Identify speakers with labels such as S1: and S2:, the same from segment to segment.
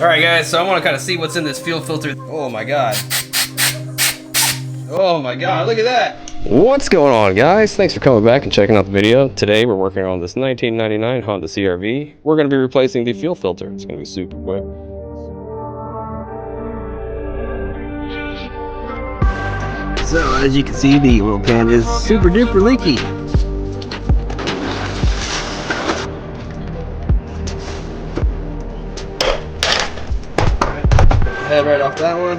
S1: Alright guys, so I want to kind of see what's in this fuel filter. Oh my god. Oh my god, look at that! What's going on guys? Thanks for coming back and checking out the video. Today we're working on this 1999 Honda CRV. We're going to be replacing the fuel filter. It's going to be super quick.
S2: So as you can see, the oil pan is super duper leaky. Head right off that one.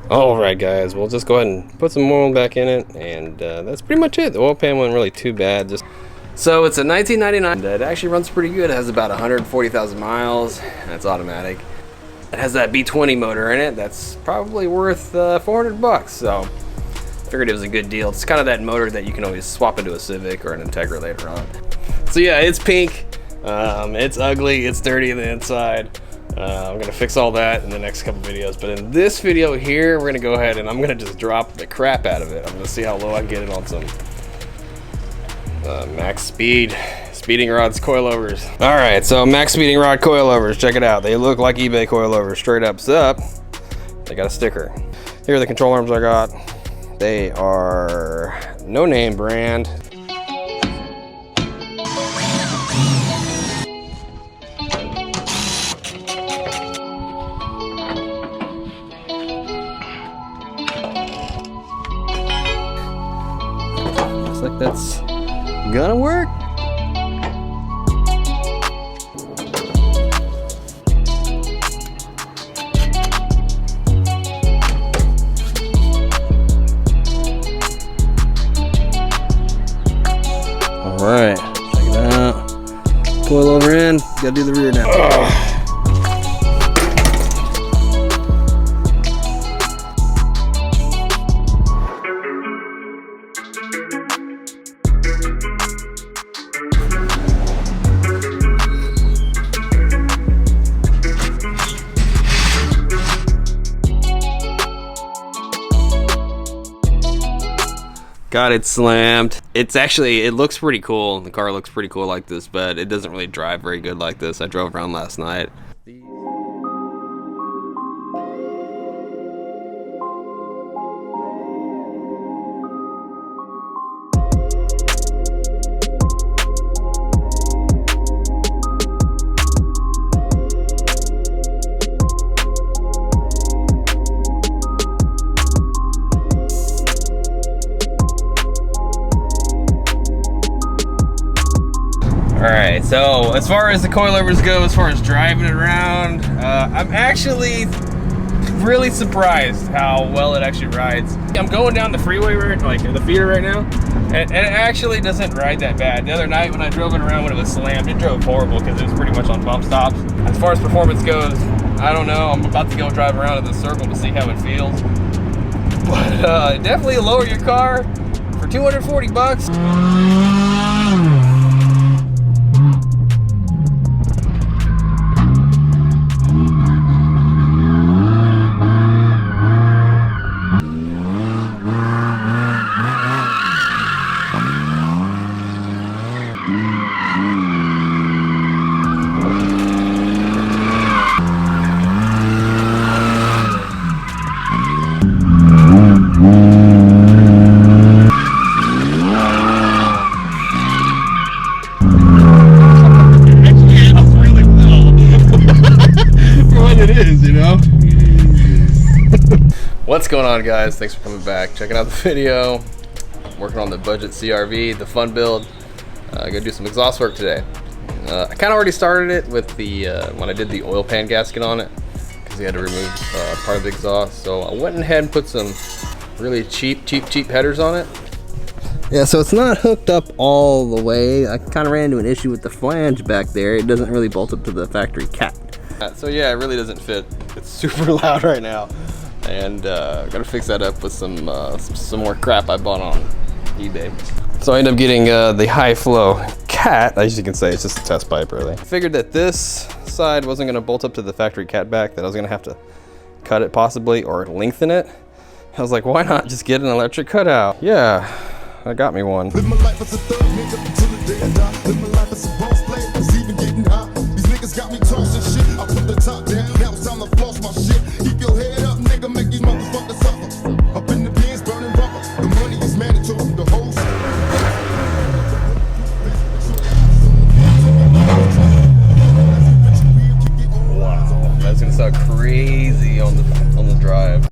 S1: Alright guys, we'll just go ahead and put some oil back in it, and that's pretty much it. The oil pan wasn't really too bad. So it's a 1999, it actually runs pretty good. It has about 140,000 miles, and it's automatic. It has that B20 motor in it that's probably worth 400 bucks, so I figured it was a good deal. It's kind of that motor that you can always swap into a Civic or an Integra later on. So yeah, it's pink, it's ugly, it's dirty on the inside. I'm gonna fix all that in the next couple videos, but in this video here, we're gonna go ahead and I'm gonna just drop the crap out of it. I'm gonna see how low I can get it on some MaxpeedingRods coilovers. All right, so MaxpeedingRod coilovers, check it out. They look like eBay coilovers, straight up. They got a sticker. Here are the control arms I got. They are no name brand. Looks like that's gonna work. All right, check it out. Coilover in, gotta do the rear now. Got it slammed. It looks pretty cool. The car looks pretty cool like this, but it doesn't really drive very good like this. I drove around last night. Alright, so as far as the coilovers go, as far as driving it around, I'm actually really surprised how well it actually rides. I'm going down the freeway, like the feeder right now, and it actually doesn't ride that bad. The other night when I drove it around when it was slammed, it drove horrible because it was pretty much on bump stops. As far as performance goes, I don't know. I'm about to go drive around in the circle to see how it feels. But definitely lower your car for 240 bucks. What's going on guys? Thanks for coming back, checking out the video. I'm working on the budget CRV, the fun build. Gonna do some exhaust work today. I kind of already started it with the when I did the oil pan gasket on it, because we had to remove part of the exhaust. So I went ahead and put some really cheap headers on it. Yeah, so it's not hooked up all the way. I kind of ran into an issue with the flange back there. It doesn't really bolt up to the factory cap. So yeah, it really doesn't fit. It's super loud right now. and gotta fix that up with some more crap I bought on eBay. So I ended up getting the high flow cat. As you can say, it's just a test pipe really. I figured that this side wasn't gonna bolt up to the factory cat back, that I was gonna have to cut it possibly or lengthen it. I was like, why not just get an electric cutout? Yeah, that got me one.
S3: Live my life as a thug nigga until the day I die. Live my life as a boss player, it's even getting hot. These niggas got me tossing shit. I put the top down, now it's time to floss my shit. Keep your head up, nigga, make these motherfuckers suffer. Up in the bins, burning rubber. The money is mandatory, the whole shit.
S1: Wow, that's gonna sound crazy on the drive.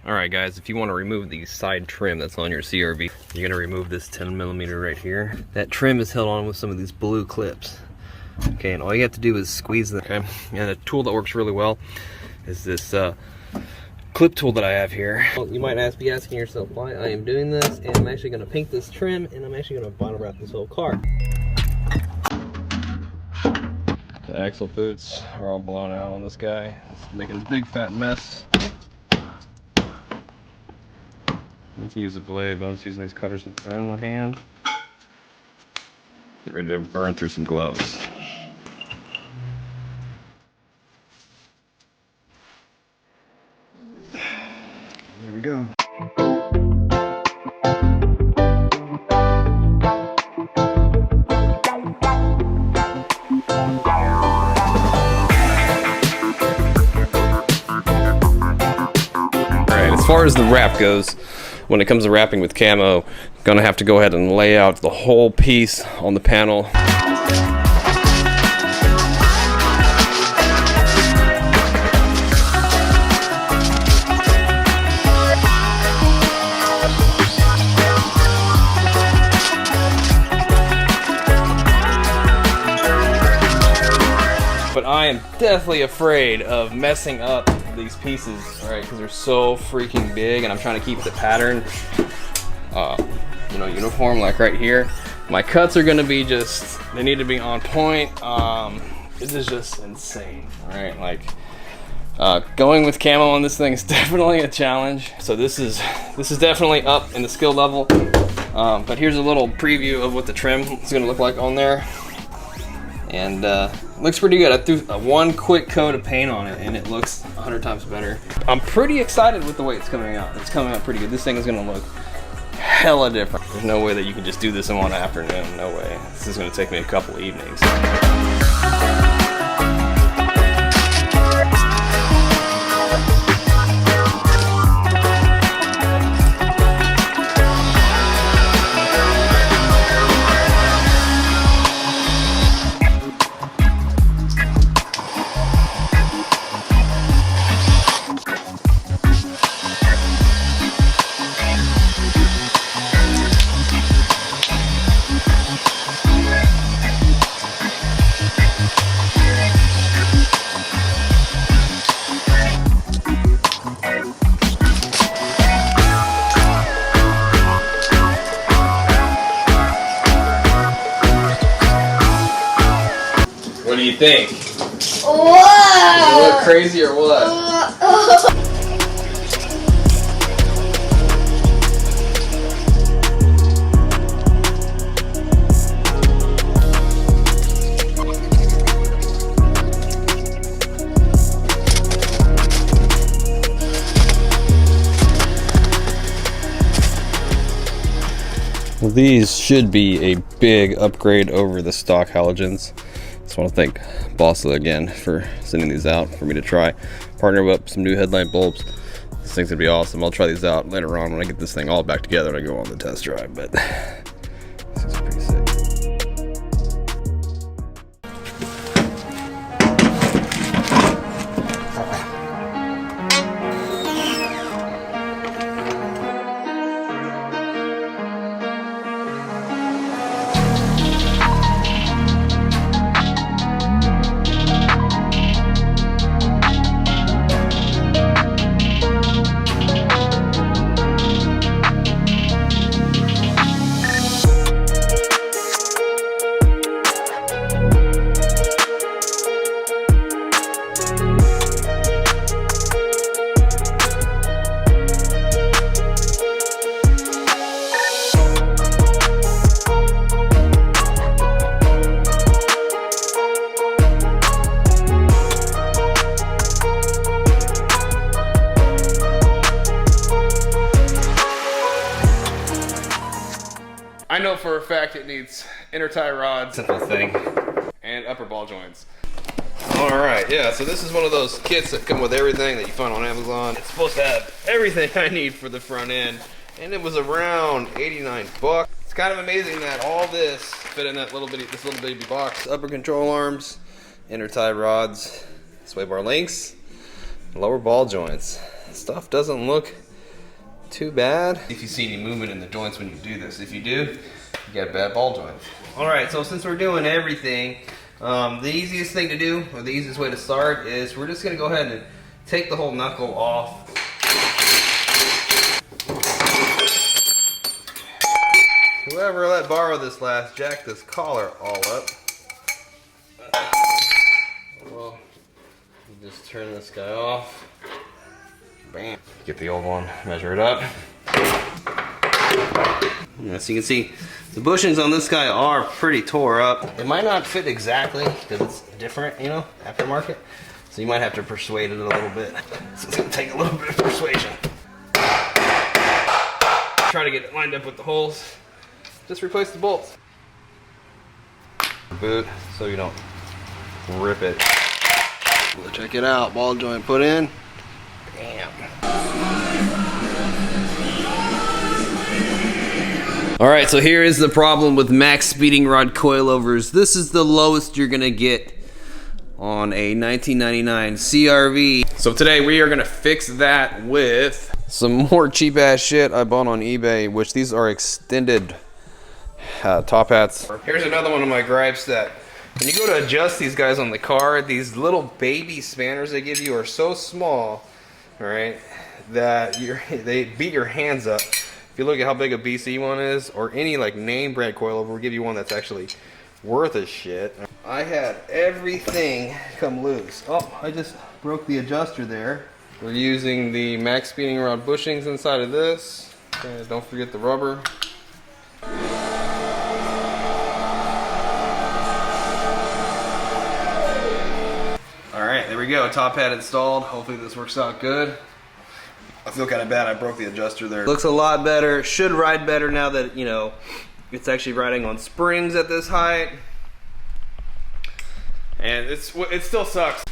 S1: Alright guys, if you want to remove the side trim that's on your CRV, you're going to remove this 10mm right here. That trim is held on with some of these blue clips. Okay, and all you have to do is squeeze them. Okay, and a tool that works really well is this clip tool that I have here. Well, you might be asking yourself why I am doing this, and I'm actually going to paint this trim, and I'm actually going to bottom wrap this whole car. The axle boots are all blown out on this guy. It's making a big fat mess. I can use a blade, but I'm just using these cutters in my hand. Get ready to burn through some gloves. There we go. Alright, as far as the wrap goes, when it comes to wrapping with camo, gonna have to go ahead and lay out the whole piece on the panel. But I am definitely afraid of messing up these pieces, alright, because they're so freaking big, and I'm trying to keep the pattern, you know, uniform, like right here. My cuts are gonna be they need to be on point. This is just insane, alright, like, going with camo on this thing is definitely a challenge. So this is definitely up in the skill level, but here's a little preview of what the trim is gonna look like on there. And looks pretty good. I threw one quick coat of paint on it and it looks 100 times better. I'm pretty excited with the way it's coming out. It's coming out pretty good. This thing is gonna look hella different. There's no way that you can just do this in one afternoon. No way. This is gonna take me a couple evenings. What do you think?
S4: Whoa!
S1: Does it look crazy or what? Well, these should be a big upgrade over the stock halogens. Just want to thank Bossa again for sending these out for me to try. partner up some new headlight bulbs. This thing's gonna be awesome. I'll try these out later on when I get this thing all back together and I go on the test drive, but this is pretty sick. I know for a fact it needs inner tie rods, simple thing, and upper ball joints. All right, yeah, so this is one of those kits that come with everything that you find on Amazon. It's supposed to have everything I need for the front end, and it was around 89 bucks. It's kind of amazing that all this fit in that this little baby box. Upper control arms, inner tie rods, sway bar links, lower ball joints. Stuff doesn't look too bad. If you see any movement in the joints when you do this, if you do, you got bad ball joints. All right, so since we're doing everything, the easiest thing to do, or the easiest way to start, is we're just gonna go ahead and take the whole knuckle off. Whoever let borrow this last, jack this collar all up. Well, you just turn this guy off. Bam. Get the old one, measure it up. As you can see, the bushings on this guy are pretty tore up. It might not fit exactly because it's different, you know, aftermarket. So you might have to persuade it a little bit. So it's gonna take a little bit of persuasion. Try to get it lined up with the holes. Just replace the bolts. Boot so you don't rip it. Well, check it out, ball joint put in. Bam. Alright, so here is the problem with MaxpeedingRod coilovers. This is the lowest you're gonna get on a 1999 CRV. So today we are gonna fix that with some more cheap ass shit I bought on eBay, which these are extended top hats. Here's another one of my gripes, that when you go to adjust these guys on the car, these little baby spanners they give you are so small, alright, that they beat your hands up. If you look at how big a BC one is, or any like name brand coilover, will give you one that's actually worth a shit. I had everything come loose. Oh, I just broke the adjuster there. We're using the MaxpeedingRod bushings inside of this. Don't forget the rubber. Alright, there we go. Top hat installed. Hopefully this works out good. I feel kind of bad I broke the adjuster there. Looks a lot better. Should ride better now that, you know, it's actually riding on springs at this height. And it still sucks.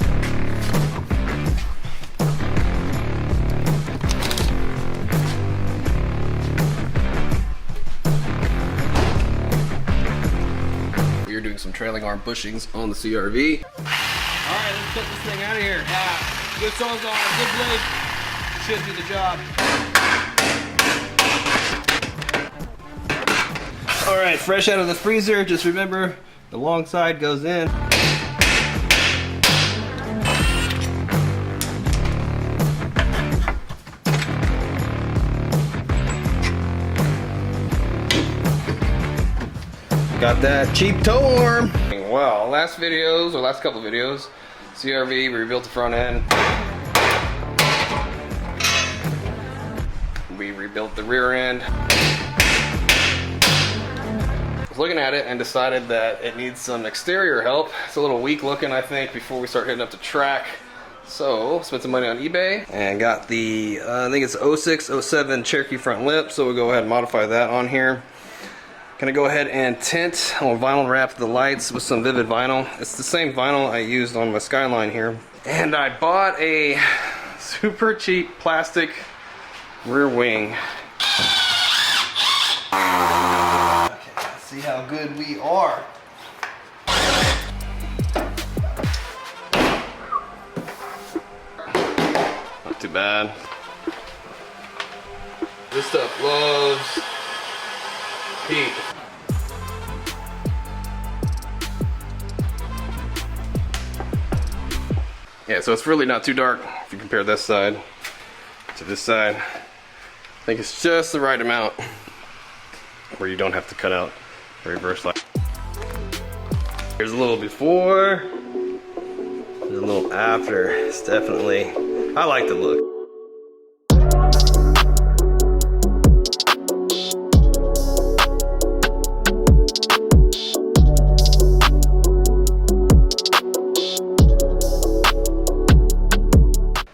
S1: We are doing some trailing arm bushings on the CRV. Alright, let's get this thing out of here. Good sawzall, good blade. Should do the job. Alright, fresh out of the freezer. Just remember, the long side goes in. Got that cheap tow arm. Well, last couple of videos, CRV, we rebuilt the front end. We rebuilt the rear end. I was looking at it and decided that it needs some exterior help. It's a little weak looking, I think, before we start hitting up the track. So, spent some money on eBay and got the, I think it's 06, 07 Cherokee front lip. So we'll go ahead and modify that on here. Gonna go ahead and tint or vinyl wrap the lights with some Vivid vinyl. It's the same vinyl I used on my Skyline here. And I bought a super cheap plastic rear wing. Okay, let's see how good we are. Not too bad. This stuff loves heat. Yeah, so it's really not too dark if you compare this side to this side. I think it's just the right amount where you don't have to cut out the reverse light. Here's a little before, there's a little after. It's definitely, I like the look.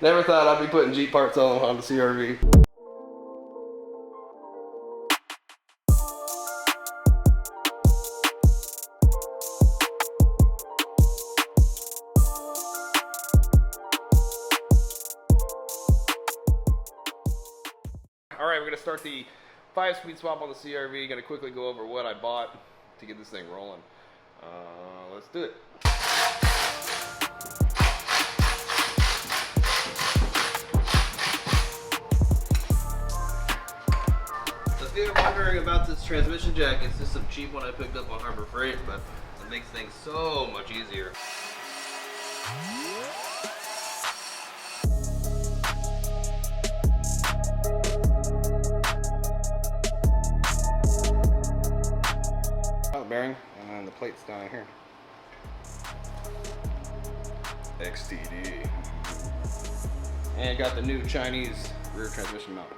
S1: Never thought I'd be putting Jeep parts on the CRV. Alright, we're going to start the 5-speed swap on the CRV. Going to quickly go over what I bought to get this thing rolling. Let's do it. If you're wondering about this transmission jack, it's just some cheap one I picked up on Harbor Freight, but it makes things so much easier. Bearing, and then the plate's down here. XTD. And got the new Chinese rear transmission mount.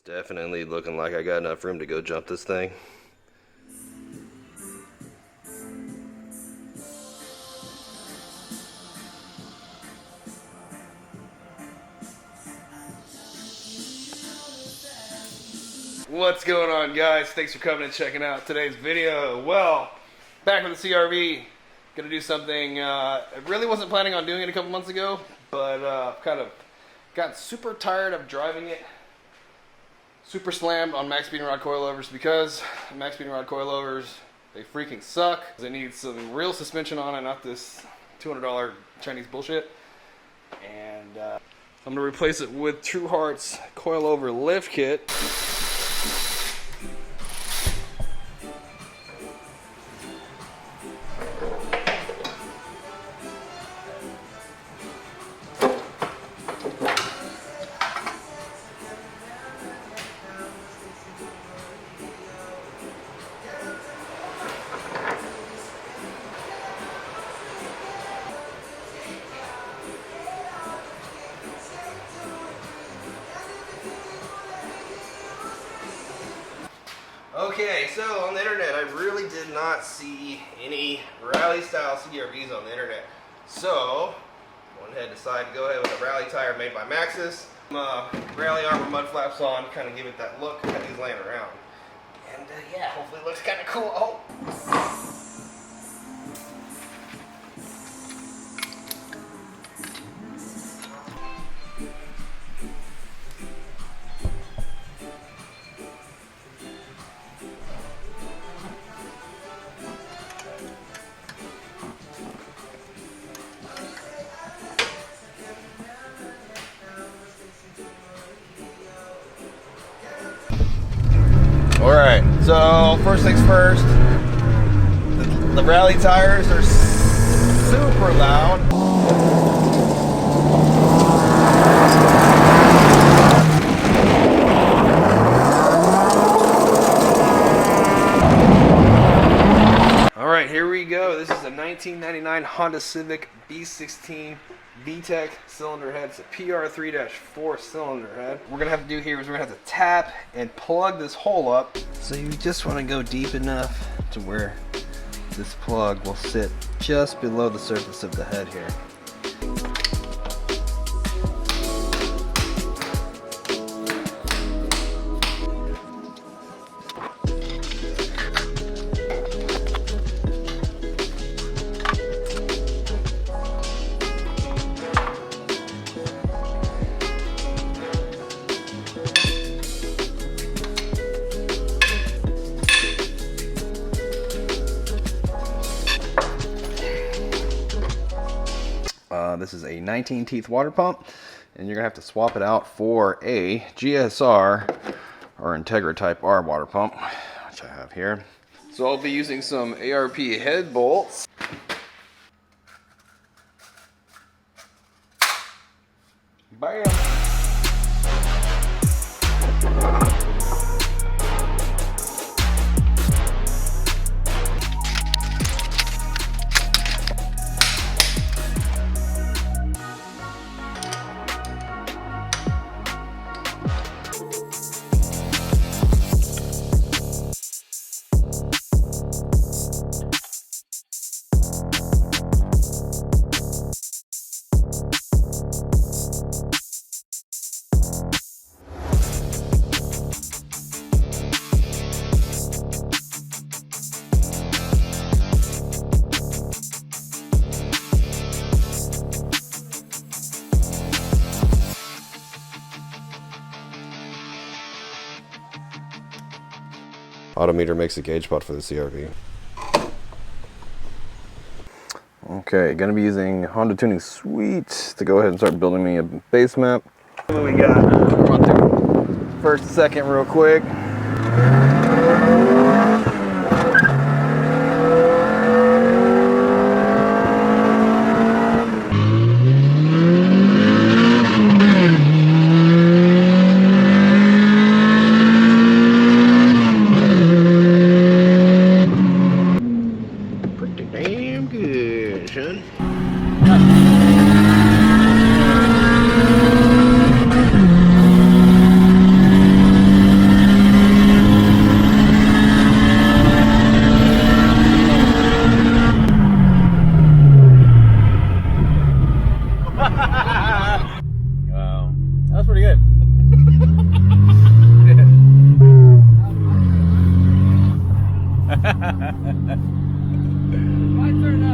S1: Definitely looking like I got enough room to go jump this thing. What's going on, guys? Thanks for coming and checking out today's video. Well, back with the CRV. Gonna do something I really wasn't planning on doing it a couple months ago, but kind of got super tired of driving it super slammed on MaxpeedingRod coilovers, because MaxpeedingRod coilovers, they freaking suck. They need some real suspension on it, not this $200 Chinese bullshit. And I'm gonna replace it with Truhart's Coilover Lift Kit. Okay, so on the internet, I really did not see any rally style CRVs on the internet. So, went ahead and decided to go ahead with a rally tire made by Maxxis. Rally armor mud flaps on, kind of give it that look that he's laying around. And yeah, hopefully it looks kind of cool. Oh. Alright, so first things first, the rally tires are super loud. Alright, here we go. This is a 1999 Honda Civic B16 VTec cylinder head. It's a PR3-4 cylinder head. What we're gonna have to do here is we're gonna have to tap and plug this hole up. So you just want to go deep enough to where this plug will sit just below the surface of the head here. This is a 19 teeth water pump, and you're gonna have to swap it out for a GSR or Integra Type R water pump, which I have here. So I'll be using some ARP head bolts. Bam! Autometer makes a gauge pot for the CRV. Okay, gonna be using Honda Tuning Suite to go ahead and start building me a base map. What we got? Run through first and second real quick.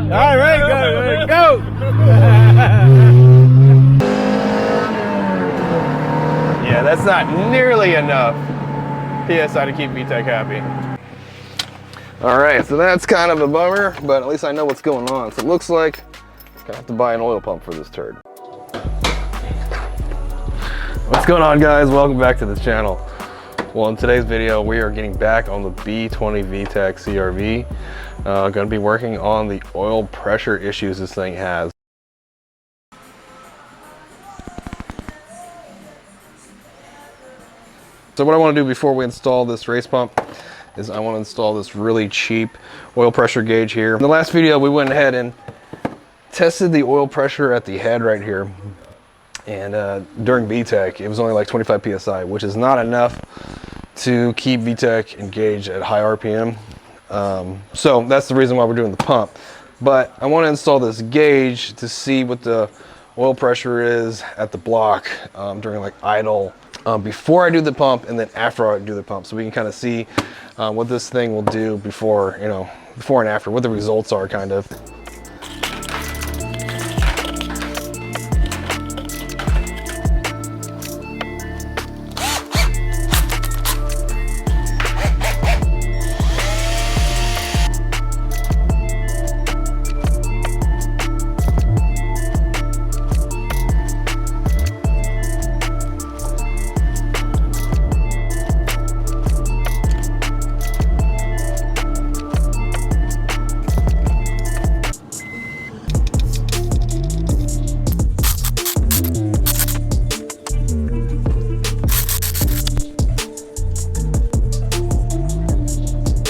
S1: All right, go! Yeah, that's not nearly enough PSI to keep Vtec happy. All right, so that's kind of a bummer, but at least I know what's going on. So it looks like I'm gonna have to buy an oil pump for this turd. What's going on, guys? Welcome back to the channel. Well, in today's video, we are getting back on the B20 VTec CRV. Going to be working on the oil pressure issues this thing has. So what I want to do before we install this race pump is I want to install this really cheap oil pressure gauge here. In the last video, we went ahead and tested the oil pressure at the head right here. And during Vtec, it was only like 25 PSI, which is not enough to keep VTec engaged at high RPM. So that's the reason why we're doing the pump. But I want to install this gauge to see what the oil pressure is at the block during like idle, before I do the pump and then after I do the pump, so we can kind of see what this thing will do before, you know, before and after, what the results are kind of.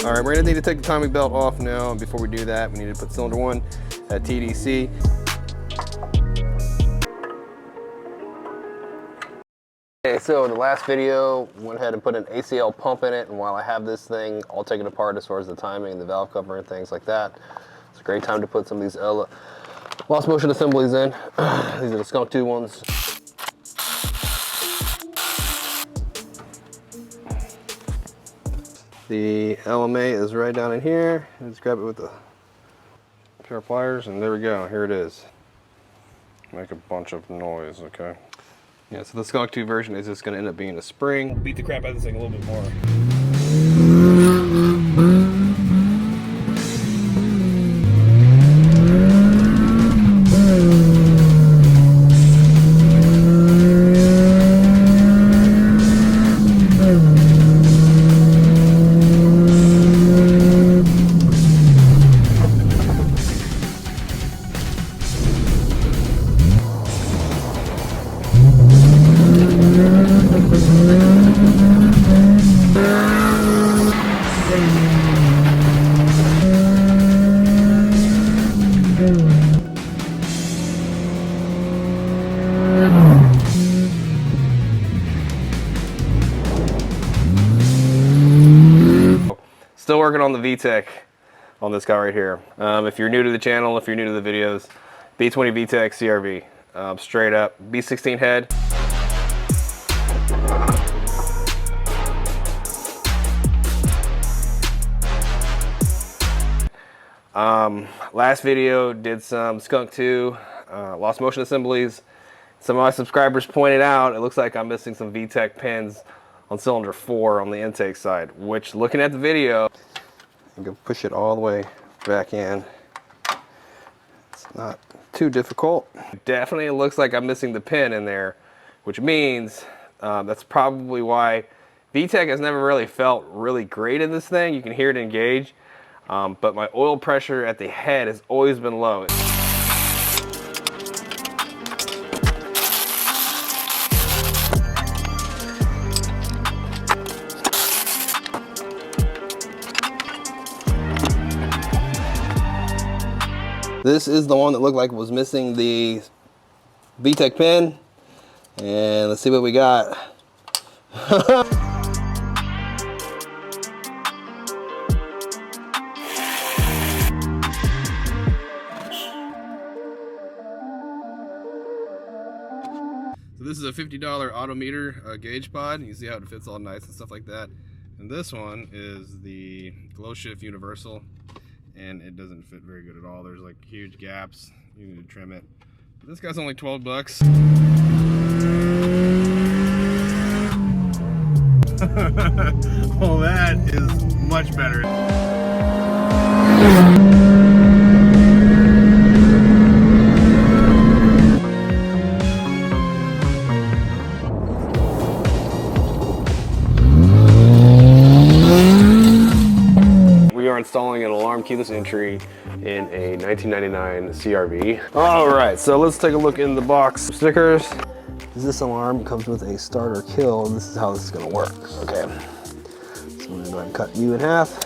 S1: All right, we're gonna need to take the timing belt off now. And before we do that, we need to put cylinder 1 at TDC. Okay, so the last video, went ahead and put an ACL pump in it, and while I have this thing all taken apart as far as the timing, the valve cover and things like that, it's a great time to put some of these lost motion assemblies in. These are the Skunk2 ones. The LMA is right down in here. Just grab it with the pair of pliers, and there we go. Here it is. Make a bunch of noise, okay? Yeah, so the Skunk2 version is just going to end up being a spring. Beat the crap out of this thing a little bit more. Still working on the VTec on this guy right here. If you're new to the channel, if you're new to the videos, B20 VTec CRV, straight up B16 head. Last video did some Skunk2 lost motion assemblies. Some of my subscribers pointed out it looks like I'm missing some VTec pins on cylinder 4 on the intake side, which, looking at the video, you can push it all the way back in. It's not too difficult. Definitely looks like I'm missing the pin in there, which means that's probably why VTec has never really felt really great in this thing. You can hear it engage, but my oil pressure at the head has always been low. This is the one that looked like it was missing the VTec pin, and let's see what we got. So this is a $50 Autometer gauge pod. You can see how it fits all nice and stuff like that. And this one is the Glow Shift Universal, and it doesn't fit very good at all. There's like huge gaps. You need to trim it. But this guy's only 12 bucks. Well, that is much better. We are installing an alarm keyless entry in a 1999 CRV. All right, so let's take a look in the box. Stickers. This alarm comes with a start or kill, and this is how this is gonna work. Okay, so I'm gonna go ahead and cut you in half.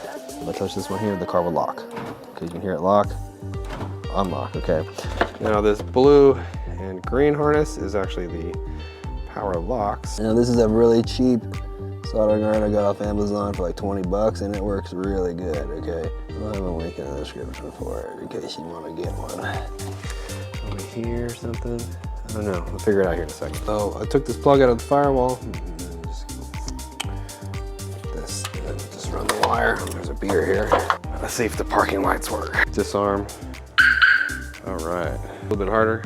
S1: If I touch this one here, the car will lock. Okay, you can hear it lock, unlock, okay. Now this blue and green harness is actually the power locks. Now this is a really cheap
S2: Soldering iron I got off Amazon for like 20 bucks and it works really good, okay? I'll have a link in the description for it in case you want to get one.
S1: Over here or something? I don't know, we'll figure it out here in a second. So I took this plug out of the firewall. Just run the wire. There's a beer here. Let's see if the parking lights work. Disarm. All right, a little bit harder.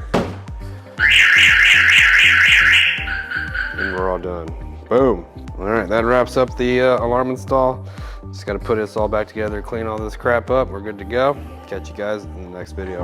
S1: And we're all done. Boom. All right, that wraps up the alarm install. Just gotta put this all back together, clean all this crap up. We're good to go. Catch you guys in the next video.